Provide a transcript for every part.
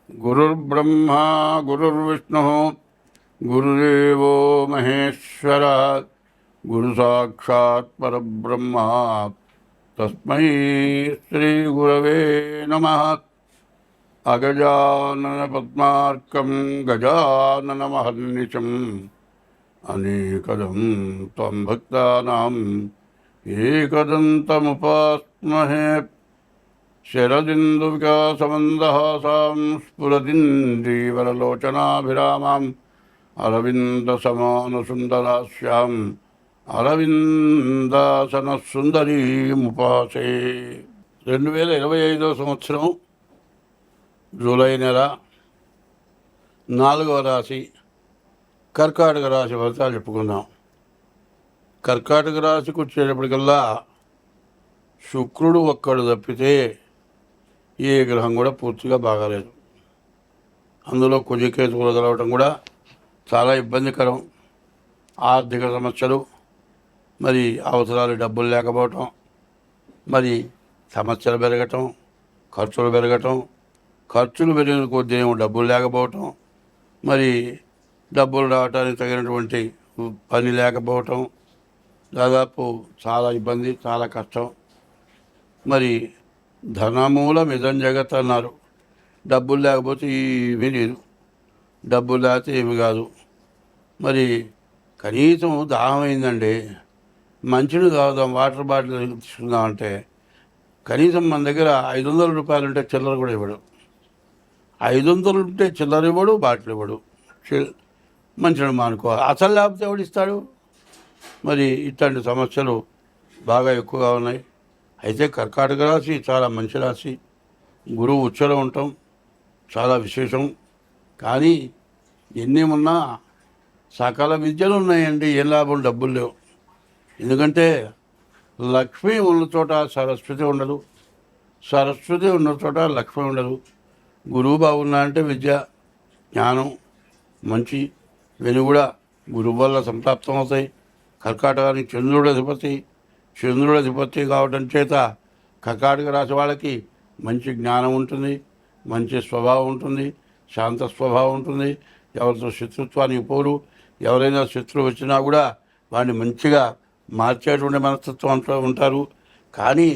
गुरुर्ब्रह्मा गुरुर्विष्णुः गुरुदेवो महेश्वरः गुरुसाक्षात् परब्रह्म तस्मै श्रीगुरवे नमः। अगजाननपद्मार्कं गजाननमहर्निशम् अनेकदं त्वं भक्तानां एकदन्तमुपास्महे। शरदिन्दुविकासमन्दहासां स्फुरदिन्दीवरलोचनाभिरामाम् अरविन्दसमानसुन्दरास्याम् अरविन्दासनसुन्दरीमुपासे। 2025 సంవత్సరం జూలై నెల 4వ రాశి కర్కాటక రాశి ఫలితాలు చెప్పుకుందాం. కర్కాటక రాశికి వచ్చేటప్పటికల్లా శుక్రుడు ఒక్కడు తప్పితే ఏ గ్రహం కూడా పూర్తిగా బాగాలేదు. అందులో కుజకేతువులు కలవటం కూడా చాలా ఇబ్బందికరం. ఆర్థిక సమస్యలు, మరి అవసరాలు డబ్బులు లేకపోవటం, మరి సమస్యలు పెరగటం, ఖర్చులు పెరగటం, ఖర్చులు పెరిగిన కొద్దీ డబ్బులు లేకపోవటం, మరి డబ్బులు రావటానికి తగినటువంటి పని లేకపోవటం, దాదాపు చాలా ఇబ్బంది, చాలా కష్టం. మరి ధనమూలం ఇదం జగత్ అన్నారు. డబ్బులు లేకపోతే ఏమీ లేదు, డబ్బులు లేకపోతే ఏమి కాదు. మరి కనీసం దాహం అయిందండి, మంచిని తాగుదాం, వాటర్ బాటిల్ తీసుకుందామంటే కనీసం మన దగ్గర 500 రూపాయలు ఉంటే చిల్లర కూడా ఇవ్వడు. 500 ఉంటే చిల్లర ఇవ్వడు, బాటిల్ ఇవ్వడు. మంచిని మానుకోవాలి, అసలు లేకపోతే ఎవడు ఇస్తాడు? మరి ఇట్లాంటి సమస్యలు బాగా ఎక్కువగా ఉన్నాయి. అయితే కర్కాటక రాశి చాలా మంచి రాశి. గురువు ఉచ్చలో ఉండటం చాలా విశేషం. కానీ ఎన్ని ఉన్నా సకల విద్యలు ఉన్నాయండి, ఏం లాభం? డబ్బులు లేవు. ఎందుకంటే లక్ష్మి ఉన్న చోట సరస్వతి ఉండదు, సరస్వతి ఉన్న చోట లక్ష్మి ఉండదు. గురువు బాగున్నా అంటే విద్య, జ్ఞానం మంచి వెనుగుడ గురువు వల్ల సంప్రాప్తం అవుతాయి. కర్కాటకానికి చంద్రుడు అధిపతి కావడం చేత కర్కాటక రాశి వాళ్ళకి మంచి జ్ఞానం ఉంటుంది, మంచి స్వభావం ఉంటుంది, శాంత స్వభావం ఉంటుంది. ఎవరితో శత్రుత్వానికి పోరు. ఎవరైనా శత్రువు వచ్చినా కూడా వాడిని మంచిగా మార్చేటువంటి మనస్తత్వం ఉంటారు. కానీ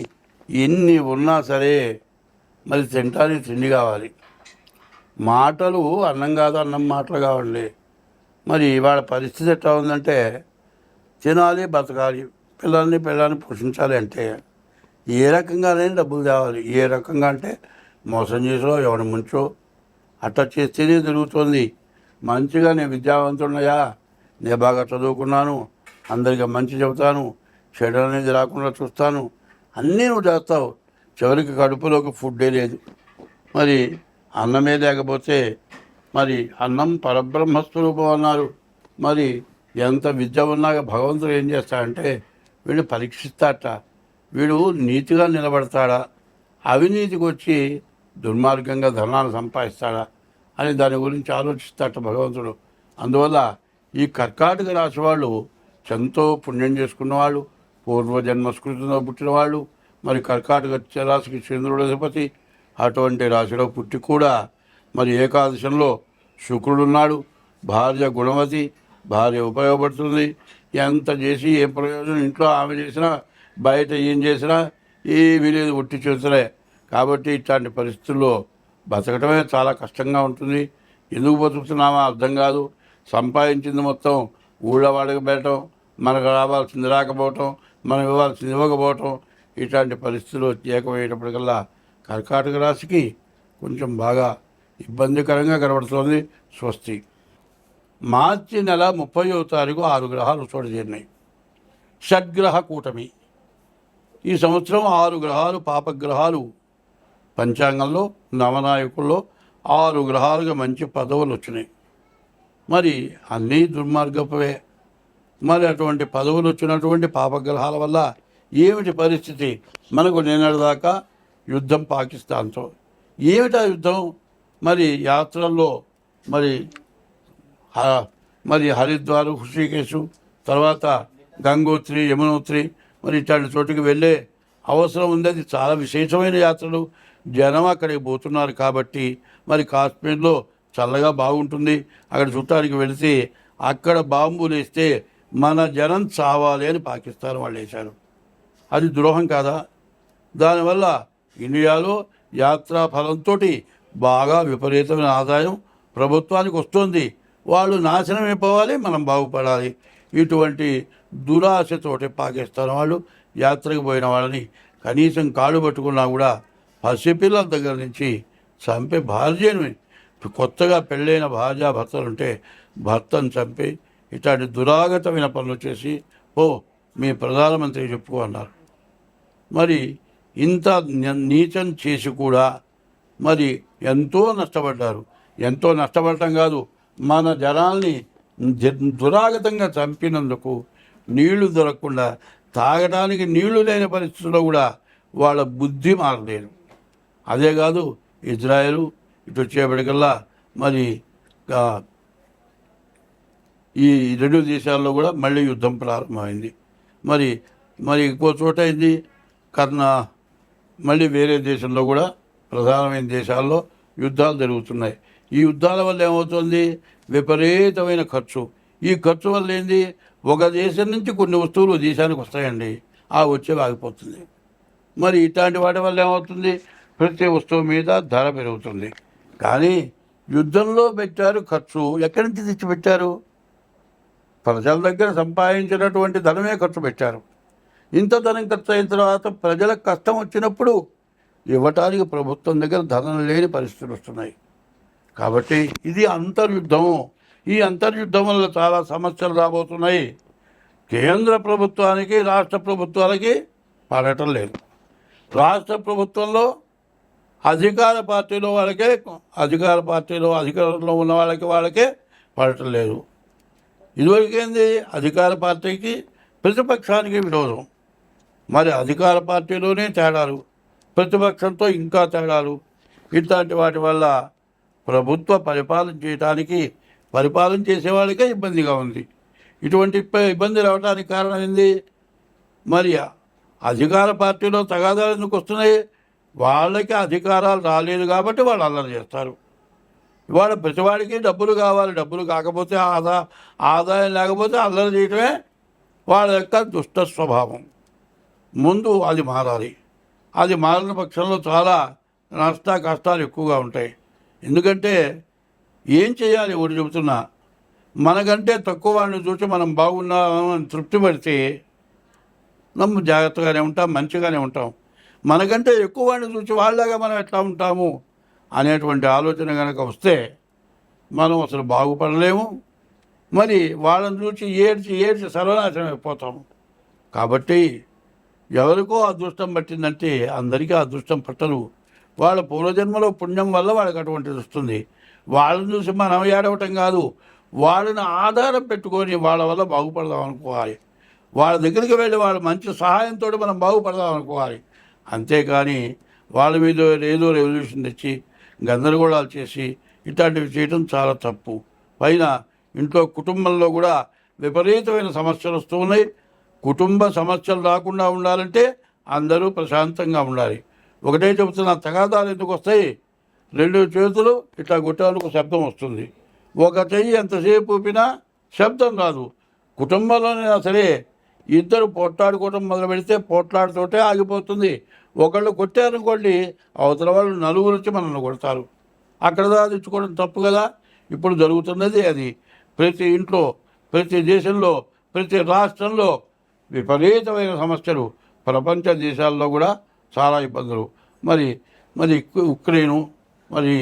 ఎన్ని ఉన్నా సరే మరి తినటానికి తిండి కావాలి. మాటలు అన్నం కాదు, అన్నం మాటలు కావాలి. మరి వాళ్ళ పరిస్థితి ఎట్లా ఉందంటే తినాలి, బతకాలి, పిల్లల్ని పోషించాలి అంటే ఏ రకంగానే డబ్బులు తేవాలి. ఏ రకంగా అంటే మోసం చేసో, ఎవరి ముంచో అట్లా చేస్తేనే జరుగుతుంది. మంచిగా నేను విద్యావంతున్నయా, నేను బాగా చదువుకున్నాను, అందరికీ మంచి చెబుతాను, చెడు అనేది రాకుండా చూస్తాను, అన్నీ నువ్వు చేస్తావు. చివరికి కడుపులోకి ఫుడ్డే లేదు. మరి అన్నమే లేకపోతే మరి అన్నం పరబ్రహ్మస్వరూపం అన్నారు. మరి ఎంత విద్య ఉన్నాక భగవంతుడు ఏం చేస్తాడంటే వీడు పరీక్షిస్తాట. వీడు నీతిగా నిలబడతాడా, అవినీతికి వచ్చి దుర్మార్గంగా ధనాన్ని సంపాదిస్తాడా అని దాని గురించి ఆలోచిస్తాట భగవంతుడు. అందువల్ల ఈ కర్కాటక రాశి వాళ్ళు ఎంతో పుణ్యం చేసుకున్న వాళ్ళు, పూర్వజన్మ స్మృతిలో పుట్టిన వాళ్ళు. మరి కర్కాటక రాశికి చంద్రుడు అధిపతి. అటువంటి రాశిలో పుట్టి కూడా మరి ఏకాదశంలో శుక్రుడున్నాడు. భార్య గుణవతి, భార్య ఉపయోగపడుతుంది. ఎంత చేసి ఏ ప్రయోజనం, ఇంట్లో ఆమె చేసినా బయట ఏం చేసినా ఏమీ లేదు, ఒట్టి చేతులే. కాబట్టి ఇట్లాంటి పరిస్థితుల్లో బతకటమే చాలా కష్టంగా ఉంటుంది. ఎందుకు బతుకుతున్నామో అర్థం కాదు. సంపాదించింది మొత్తం ఊళ్ళో వాడికి పెట్టడం, మనకు రావాల్సింది రాకపోవటం, మనం ఇవ్వాల్సింది ఇవ్వకపోవటం, ఇట్లాంటి పరిస్థితులు ఏకమయ్యేటప్పటికల్లా కర్కాటక రాశికి కొంచెం బాగా ఇబ్బందికరంగా కనబడుతోంది. స్వస్తి. మార్చి నెల 30వ తారీఖు 6 గ్రహాలు చోటు చేరినాయి. షడ్గ్రహ కూటమి. ఈ సంవత్సరం 6 గ్రహాలు పాపగ్రహాలు పంచాంగంలో, నవనాయకుల్లో 6 గ్రహాలుగా మంచి పదవులు వచ్చినాయి. మరి అన్నీ దుర్మార్గపవే. మరి అటువంటి పదవులు వచ్చినటువంటి పాపగ్రహాల వల్ల ఏమిటి పరిస్థితి? మనకు నిన్నటిదాకా యుద్ధం పాకిస్తాన్తో. ఏమిటా యుద్ధం? మరి యాత్రల్లో మరి హరిద్వారు, హృషికేశు, తర్వాత గంగోత్రి, యమునోత్రి, మరి ఇట్లాంటి చోటుకి వెళ్ళే అవసరం ఉంది. అది చాలా విశేషమైన యాత్రలు. జనం అక్కడికి పోతున్నారు కాబట్టి మరి కాశ్మీర్లో చల్లగా బాగుంటుంది, అక్కడ చుట్టానికి వెళితే అక్కడ బాంబులు వేస్తే మన జనం చావాలి అని పాకిస్తాన్ వాళ్ళు వేశారు. అది ద్రోహం కాదా? దానివల్ల ఇండియాలో యాత్రా ఫలంతో బాగా విపరీతమైన ఆదాయం ప్రభుత్వానికి వస్తుంది. వాళ్ళు నాశనం అయిపోవాలి, మనం బాగుపడాలి. ఇటువంటి దురాశతోటి పాకిస్తాన్ వాళ్ళు యాత్రకు పోయిన వాళ్ళని కనీసం కాళ్ళు పట్టుకున్నా కూడా పసిపిల్లల దగ్గర నుంచి చంపే భార్యను, కొత్తగా పెళ్ళైన భర్తలుంటే భర్తను చంపి ఇట్లాంటి దురాగతమైన పనులు చేసి మీ ప్రధానమంత్రి చెప్పుకో అన్నారు. మరి ఇంత నీచం చేసి కూడా మరి ఎంతో నష్టపడ్డారు. ఎంతో నష్టపడటం కాదు, మన జనాల్ని దురాగతంగా చంపినందుకు నీళ్లు దొరకకుండా తాగడానికి నీళ్లు లేని పరిస్థితుల్లో కూడా వాళ్ళ బుద్ధి మారలేదు. అదే కాదు, ఇజ్రాయెల్ ఇటు వచ్చేప్పటికల్లా మరి ఈ రెండు దేశాల్లో కూడా మళ్ళీ యుద్ధం ప్రారంభమైంది. మరి మరి ఇంకో చోట అయింది మళ్ళీ వేరే దేశంలో కూడా ప్రధానమైన దేశాల్లో యుద్ధాలు జరుగుతున్నాయి. ఈ యుద్ధాల వల్ల ఏమవుతుంది? విపరీతమైన ఖర్చు. ఈ ఖర్చు వల్ల ఏంది? ఒక దేశం నుంచి కొన్ని వస్తువులు దేశానికి వస్తాయండి, ఆ వచ్చేవి ఆగిపోతుంది. మరి ఇట్లాంటి వాటి వల్ల ఏమవుతుంది? ప్రతి వస్తువు మీద ధర పెరుగుతుంది. కానీ యుద్ధంలో పెట్టారు ఖర్చు, ఎక్కడి నుంచి తెచ్చిపెట్టారు? ప్రజల దగ్గర సంపాదించినటువంటి ధనమే ఖర్చు పెట్టారు. ఇంత ధనం ఖర్చు అయిన తర్వాత ప్రజలకు కష్టం వచ్చినప్పుడు ఇవ్వటానికి ప్రభుత్వం దగ్గర ధనం లేని పరిస్థితులు వస్తున్నాయి. కాబట్టి ఇది అంతర్యుద్ధం. ఈ అంతర్యుద్ధం వల్ల చాలా సమస్యలు రాబోతున్నాయి. కేంద్ర ప్రభుత్వానికి రాష్ట్ర ప్రభుత్వాలకి పడటం లేదు. రాష్ట్ర ప్రభుత్వంలో అధికార పార్టీలో అధికారంలో ఉన్న వాళ్ళకే పడటం లేదు. ఇదివరకేంది? అధికార పార్టీకి ప్రతిపక్షానికి విరోధం. మరి అధికార పార్టీలోనే తేడాలు, ప్రతిపక్షంతో ఇంకా తేడాలు. ఇట్లాంటి వాటి వల్ల ప్రభుత్వ పరిపాలన చేసేవాళ్ళకే ఇబ్బందిగా ఉంది. ఇటువంటి ఇబ్బంది రావడానికి కారణం ఏంది? మరి అధికార పార్టీలో తగాదాలు ఎందుకు వస్తున్నాయి? వాళ్ళకి అధికారాలు రాలేదు కాబట్టి వాళ్ళు అల్లరి చేస్తారు. ఇవాళ ప్రతివాడికి డబ్బులు కావాలి, డబ్బులు కాకపోతే ఆదాయం లేకపోతే అల్లరి చేయటమే వాళ్ళ యొక్క దుష్ట స్వభావం. ముందు అది మారాలి. అది మారిన పక్షంలో చాలా కష్టాలు ఎక్కువగా ఉంటాయి. ఎందుకంటే ఏం చేయాలి? ఒకటి చెబుతున్నా, మనకంటే తక్కువ వాడిని చూసి మనం బాగున్నామని తృప్తి పడితే జాగ్రత్తగానే ఉంటాం, మంచిగానే ఉంటాం. మనకంటే ఎక్కువ వాడిని చూసి వాళ్ళలాగా మనం ఎట్లా ఉంటాము అనేటువంటి ఆలోచన కనుక వస్తే మనం అసలు బాగుపడలేము. మరి వాళ్ళని చూసి ఏడ్చి సర్వనాశనం అయిపోతాము. కాబట్టి ఎవరికో అదృష్టం పట్టిందంటే అందరికీ అదృష్టం పట్టదు. వాళ్ళ పూర్వజన్మలో పుణ్యం వల్ల వాళ్ళకి అటువంటిది వస్తుంది. వాళ్ళని చూసి మనం ఏడవటం కాదు, వాళ్ళని ఆధారం పెట్టుకొని వాళ్ళ వల్ల బాగుపడదాం అనుకోవాలి. వాళ్ళ దగ్గరికి వెళ్ళి వాళ్ళ మంచి సహాయంతో మనం బాగుపడదాం అనుకోవాలి. అంతేకాని వాళ్ళ మీద ఏదో రెవల్యూషన్ తెచ్చి గందరగోళాలు చేసి ఇట్లాంటివి చేయడం చాలా తప్పు. పైన ఇంట్లో కుటుంబంలో కూడా విపరీతమైన సమస్యలు వస్తూ ఉన్నాయి. కుటుంబ సమస్యలు రాకుండా ఉండాలంటే అందరూ ప్రశాంతంగా ఉండాలి. ఒకటే చెబుతున్నా, తగాదాలు ఎందుకు వస్తాయి? రెండు చేతులు ఇట్లా కొట్టాలకు శబ్దం వస్తుంది, ఒక చెయ్యి ఎంతసేపు ఊపినా శబ్దం రాదు. కుటుంబంలోనైనా సరే ఇద్దరు పోట్లాడుకోవడం మొదలు పెడితే పోట్లాడుతోటే ఆగిపోతుంది. ఒకళ్ళు కొట్టారనుకోండి, అవతల వాళ్ళు నలుగురు వచ్చి మనల్ని కొడతారు. అక్కడ తెచ్చుకోవడం తప్పు కదా. ఇప్పుడు జరుగుతున్నది అది. ప్రతి ఇంట్లో, ప్రతి దేశంలో, ప్రతి రాష్ట్రంలో విపరీతమైన సమస్యలు. ప్రపంచ దేశాల్లో కూడా చాలా ఇబ్బందులు. మరి ఉక్రెయిను, మరి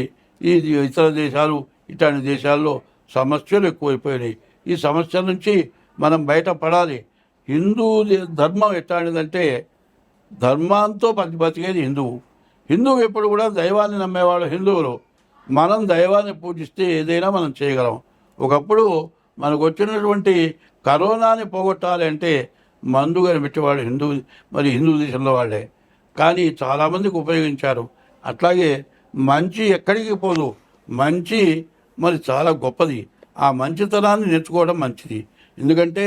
ఈ ఇతర దేశాలు, ఇట్లాంటి దేశాల్లో సమస్యలు ఎక్కువైపోయినాయి. ఈ సమస్యల నుంచి మనం బయటపడాలి. హిందూ ధర్మం ఎట్లాంటిదంటే ధర్మంతో బతికేది హిందువు ఎప్పుడు కూడా దైవాన్ని నమ్మేవాళ్ళు హిందువులు. మనం దైవాన్ని పూజిస్తే ఏదైనా మనం చేయగలం. ఒకప్పుడు మనకు వచ్చినటువంటి కరోనాని పోగొట్టాలి అంటే మందు కనిపెట్టేవాళ్ళు హిందూ దేశంలో వాళ్ళే. కానీ చాలామందికి ఉపయోగించారు. అట్లాగే మంచి ఎక్కడికి పోదు. మంచి మరి చాలా గొప్పది. ఆ మంచితనాన్ని నేర్చుకోవడం మంచిది. ఎందుకంటే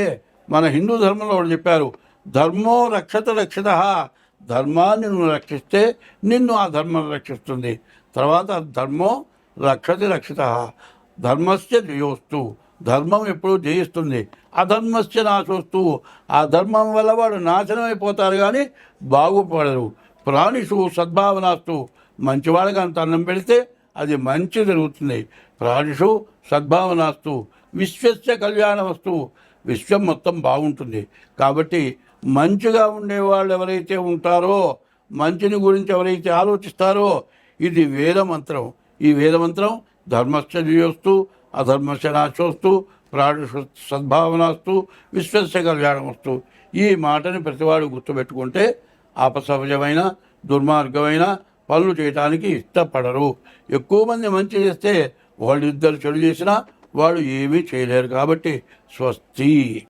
మన హిందూ ధర్మంలో వాళ్ళు చెప్పారు, ధర్మో రక్షిత. ధర్మాన్ని నువ్వు రక్షిస్తే నిన్ను ఆ ధర్మం రక్షిస్తుంది. తర్వాత ధర్మో రక్షతి రక్షిత. ధర్మస్య జయోస్తు. ధర్మం ఎప్పుడూ జయిస్తుంది. అధర్మస్య నాశోస్తు. ఆ ధర్మం వల్ల వాడు నాశనం అయిపోతారు కానీ బాగుపడరు. ప్రాణిషు సద్భావనాస్తు. మంచివాళ్ళకి అంత అన్నం పెడితే అది మంచి జరుగుతుంది. ప్రాణిషు సద్భావనాస్తు. విశ్వస్య కళ్యాణమస్తు. విశ్వం మొత్తం బాగుంటుంది. కాబట్టి మంచిగా ఉండేవాళ్ళు ఎవరైతే ఉంటారో, మంచిని గురించి ఎవరైతే ఆలోచిస్తారో, ఇది వేదమంత్రం. ఈ వేదమంత్రం ధర్మస్య జయోస్తు అధర్మస్య నాశోస్తు ప్రాణిషు సద్భావనాస్తు విశ్వస్య కళ్యాణమస్తు. ఈ మాటని ప్రతివాడు గుర్తుపెట్టుకుంటే అపసహజమైన దుర్మార్గమైన పనులు చేయటానికి ఇష్టపడరు. ఎక్కువ మంది మంచి చేస్తే వాళ్ళిద్దరు చెడు చేసినా వాళ్ళు ఏమీ చేయలేరు. కాబట్టి స్వస్తి.